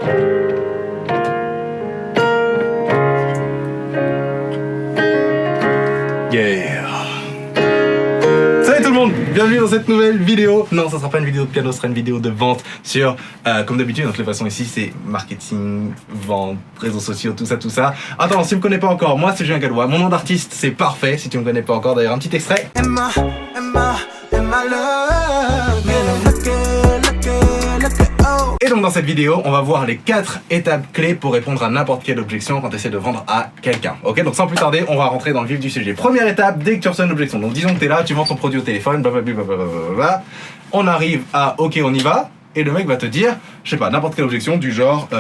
Yeah. Salut tout le monde, bienvenue dans cette nouvelle vidéo. Non, ça sera pas une vidéo de piano, ce sera une vidéo de vente sur, comme d'habitude, donc les façons ici c'est marketing, vente, réseaux sociaux, tout ça. Attends, si tu me connais pas encore, moi c'est Julien Gallois, mon nom d'artiste c'est Parfait, si tu me connais pas encore, d'ailleurs un petit extrait. Emma love, et donc dans cette vidéo, on va voir les 4 étapes clés pour répondre à n'importe quelle objection quand tu essaies de vendre à quelqu'un. Ok, donc sans plus tarder, on va rentrer dans le vif du sujet. Première étape, dès que tu reçois une objection. Donc disons que tu es là, tu vends ton produit au téléphone, blablabla. On arrive à ok, on y va, et le mec va te dire, je sais pas, n'importe quelle objection du genre,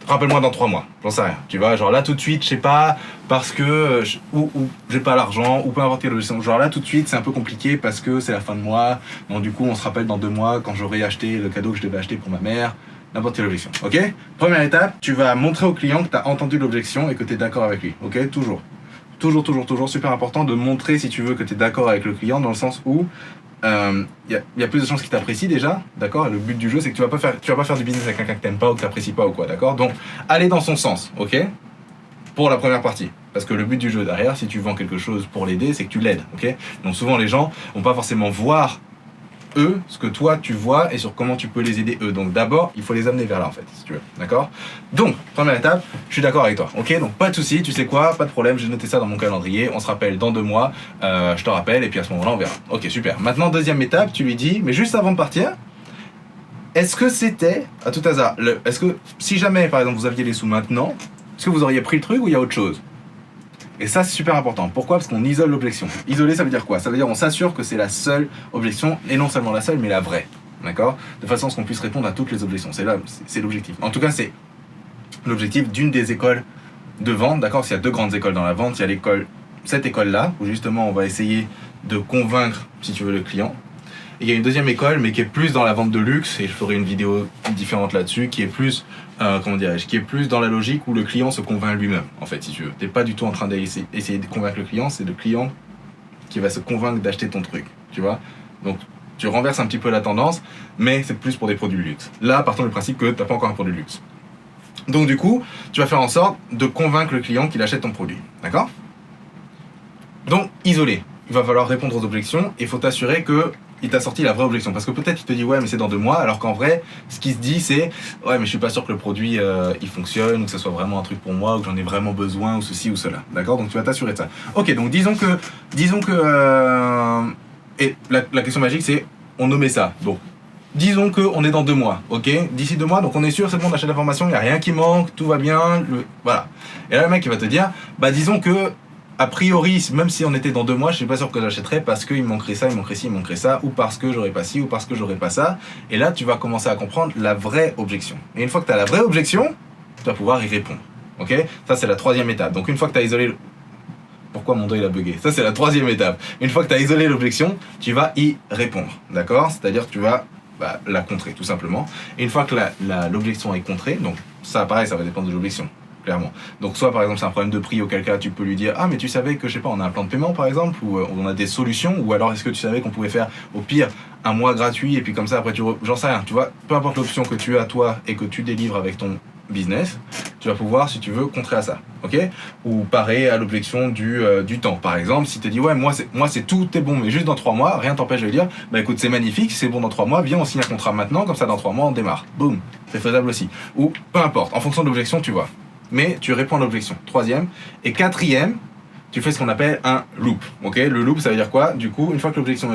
rappelle-moi dans 3 mois, j'en sais rien. Tu vois, genre là tout de suite, je sais pas, parce que ou j'ai pas l'argent, ou peu importe quelle objection. Genre là tout de suite, c'est un peu compliqué parce que c'est la fin de mois. Donc du coup, on se rappelle dans 2 mois quand j'aurai acheté le cadeau que je devais acheter pour ma mère. N'importe quelle objection. Ok. Première étape, tu vas montrer au client que tu as entendu l'objection et que tu es d'accord avec lui. Ok. Toujours, super important de montrer si tu veux que tu es d'accord avec le client dans le sens où y a plus de chances qu'il t'apprécie déjà, d'accord. Et le but du jeu, c'est que tu vas pas faire du business avec quelqu'un que t'aimes pas ou que t'apprécies pas ou quoi, d'accord. Donc, allez dans son sens, ok. Pour la première partie, parce que le but du jeu derrière, si tu vends quelque chose pour l'aider, c'est que tu l'aides, ok. Donc souvent les gens vont pas forcément voir eux ce que toi tu vois et sur comment tu peux les aider eux. Donc d'abord, il faut les amener vers là en fait, si tu veux, d'accord. Donc première étape, je suis d'accord avec toi, ok. Donc pas de souci, tu sais quoi, pas de problème, j'ai noté ça dans mon calendrier. On se rappelle dans 2 mois, je te rappelle et puis à ce moment-là on verra. Ok, super. Maintenant deuxième étape, tu lui dis, mais juste avant de partir, est-ce que c'était à tout hasard, est-ce que si jamais par exemple vous aviez les sous maintenant, est-ce que vous auriez pris le truc ou il y a autre chose? Et ça, c'est super important. Pourquoi? Parce qu'on isole l'objection. Isoler, ça veut dire quoi? Ça veut dire on s'assure que c'est la seule objection, et non seulement la seule, mais la vraie. D'accord? De façon à ce qu'on puisse répondre à toutes les objections. C'est là, c'est l'objectif. En tout cas, c'est l'objectif d'une des écoles de vente. D'accord? S'il y a 2 grandes écoles dans la vente, il y a cette école-là, où justement on va essayer de convaincre, si tu veux, le client. Et il y a une deuxième école, mais qui est plus dans la vente de luxe, et je ferai une vidéo différente là-dessus, qui est plus, qui est plus dans la logique où le client se convainc lui-même, en fait, si tu veux. T'es pas du tout en train d'essayer de convaincre le client, c'est le client qui va se convaincre d'acheter ton truc, tu vois. Donc, tu renverses un petit peu la tendance, mais c'est plus pour des produits de luxe. Là, partons du principe que t'as pas encore un produit de luxe. Donc, du coup, tu vas faire en sorte de convaincre le client qu'il achète ton produit, d'accord? Donc, isoler. Il va falloir répondre aux objections, et il faut t'assurer que il t'a sorti la vraie objection, parce que peut-être il te dit ouais mais c'est dans 2 mois, alors qu'en vrai ce qui se dit c'est ouais mais je suis pas sûr que le produit il fonctionne ou que ce soit vraiment un truc pour moi ou que j'en ai vraiment besoin ou ceci ou cela, d'accord. Donc tu vas t'assurer de ça. Ok, donc disons que et la question magique c'est on nommait ça. Bon, disons que on est dans 2 mois, ok, d'ici 2 mois, donc on est sûr, c'est bon, on achète l'information, il y a rien qui manque, tout va bien, voilà. Et là le mec il va te dire bah disons que a priori, même si on était dans 2 mois, je suis pas sûr que j'achèterais parce qu'il manquerait ça, il manquerait ci, il manquerait ça, ou parce que j'aurais pas ci, ou parce que j'aurais pas ça. Et là, tu vas commencer à comprendre la vraie objection. Et une fois que tu as la vraie objection, tu vas pouvoir y répondre. Ok? Ça, c'est la 3e étape. Donc une fois que tu as isolé... Pourquoi mon doigt il a bugué? Ça, c'est la 3e étape. Une fois que tu as isolé l'objection, tu vas y répondre. D'accord? C'est-à-dire que tu vas la contrer, tout simplement. Et une fois que l'objection est contrée, donc ça, pareil, ça va dépendre de l'objection. Clairement. Donc soit par exemple c'est un problème de prix, auquel cas tu peux lui dire ah mais tu savais que je sais pas on a un plan de paiement par exemple ou on a des solutions, ou alors est-ce que tu savais qu'on pouvait faire au pire un mois gratuit et puis comme ça après j'en sais rien, tu vois, peu importe l'option que tu as toi et que tu délivres avec ton business, tu vas pouvoir si tu veux contrer à ça, ok. Ou parer à l'objection du temps par exemple, si tu dis ouais moi c'est tout est bon mais juste dans 3 mois, rien t'empêche de dire bah écoute c'est magnifique, c'est bon dans 3 mois, viens on signe un contrat maintenant, comme ça dans 3 mois on démarre, boum, c'est faisable aussi. Ou peu importe, en fonction de l'objection tu vois. Mais tu réponds à l'objection. 3e. Et 4e, tu fais ce qu'on appelle un loop. Ok? Le loop, ça veut dire quoi? Du coup, une fois que l'objection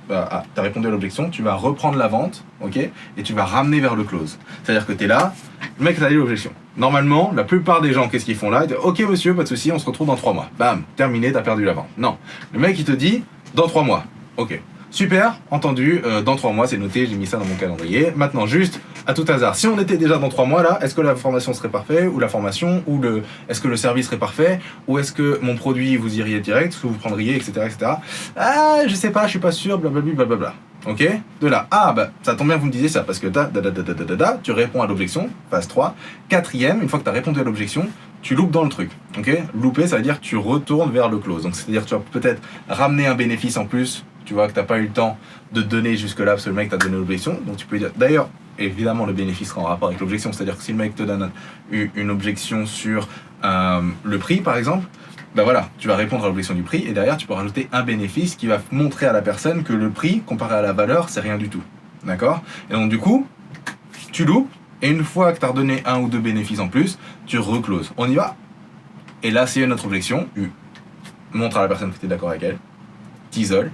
t'as répondu à l'objection, tu vas reprendre la vente, ok? Et tu vas ramener vers le close. C'est-à-dire que tu es là, le mec t'a dit l'objection. Normalement, la plupart des gens, qu'est-ce qu'ils font là? Ils disent ok monsieur, pas de souci, on se retrouve dans 3 mois. Bam, terminé, t'as perdu la vente. Non. Le mec il te dit dans 3 mois. Ok. Super, entendu, dans 3 mois, c'est noté, j'ai mis ça dans mon calendrier. Maintenant, juste, à tout hasard, si on était déjà dans 3 mois là, est-ce que la formation serait parfaite, ou la formation, ou est-ce que le service serait parfait, ou est-ce que mon produit, vous iriez direct, est-ce que vous prendriez, etc., etc. Ah, je sais pas, je suis pas sûr, blablabla, blablabla. Ok? De là, ah, bah, ça tombe bien que vous me disiez ça, parce que tu réponds à l'objection, phase 3. 4e, une fois que tu as répondu à l'objection, tu loupes dans le truc, ok? Louper, ça veut dire que tu retournes vers le close. Donc, c'est-à-dire que tu vas peut-être ramener un bénéfice en plus, tu vois, que tu n'as pas eu le temps de donner jusque-là, parce que le mec t'a donné l'objection. Donc, tu peux dire, d'ailleurs, évidemment le bénéfice sera en rapport avec l'objection. C'est-à-dire que si le mec te donne une objection sur le prix par exemple, ben voilà, tu vas répondre à l'objection du prix et derrière tu peux rajouter un bénéfice qui va montrer à la personne que le prix comparé à la valeur c'est rien du tout. D'accord? Et donc du coup, tu loupes et une fois que tu as redonné un ou deux bénéfices en plus, tu recloses. On y va? Et là c'est une autre objection, tu montres à la personne que tu es d'accord avec elle, t'isoles,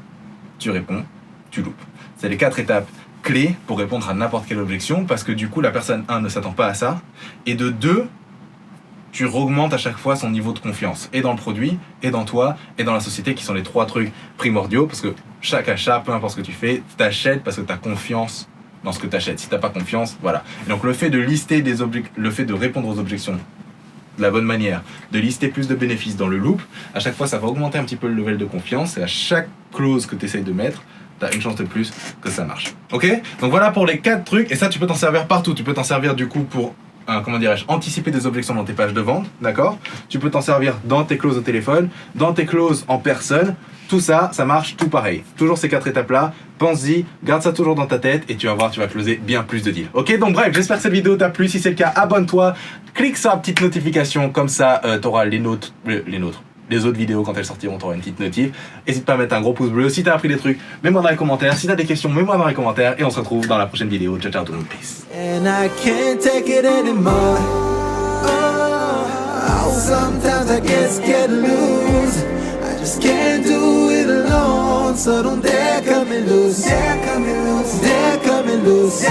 tu réponds, tu loupes. C'est les 4 étapes clés pour répondre à n'importe quelle objection parce que du coup la personne 1 ne s'attend pas à ça et de 2 tu augmentes à chaque fois son niveau de confiance et dans le produit et dans toi et dans la société qui sont les 3 trucs primordiaux parce que chaque achat, peu importe ce que tu fais, t'achètes parce que tu as confiance dans ce que tu achètes. Si t'as pas confiance, voilà. Et donc le fait de lister le fait de répondre aux objections de la bonne manière, de lister plus de bénéfices dans le loop, à chaque fois ça va augmenter un petit peu le level de confiance et à chaque clause que tu essayes de mettre, t'as une chance de plus que ça marche. Ok? Donc voilà pour les 4 trucs et ça tu peux t'en servir partout. Tu peux t'en servir du coup pour comment dirais-je, anticiper des objections dans tes pages de vente, d'accord? Tu peux t'en servir dans tes clauses au téléphone, dans tes clauses en personne. Tout ça, ça marche tout pareil. Toujours ces 4 étapes-là, pense-y, garde ça toujours dans ta tête et tu vas voir, tu vas closer bien plus de deals. Ok, donc bref, j'espère que cette vidéo t'a plu. Si c'est le cas, abonne-toi, clique sur la petite notification, comme ça t'auras les autres vidéos quand elles sortiront, t'auras une petite notif. N'hésite pas à mettre un gros pouce bleu. Si t'as appris des trucs, mets-moi dans les commentaires. Si t'as des questions, mets-moi dans les commentaires et on se retrouve dans la prochaine vidéo. Ciao ciao tout le monde, peace. And I can't take it anymore. Oh, sometimes I get scared to lose. I just can't do it alone. So don't dare cut me loose. Dare cut me loose. Dare cut me loose.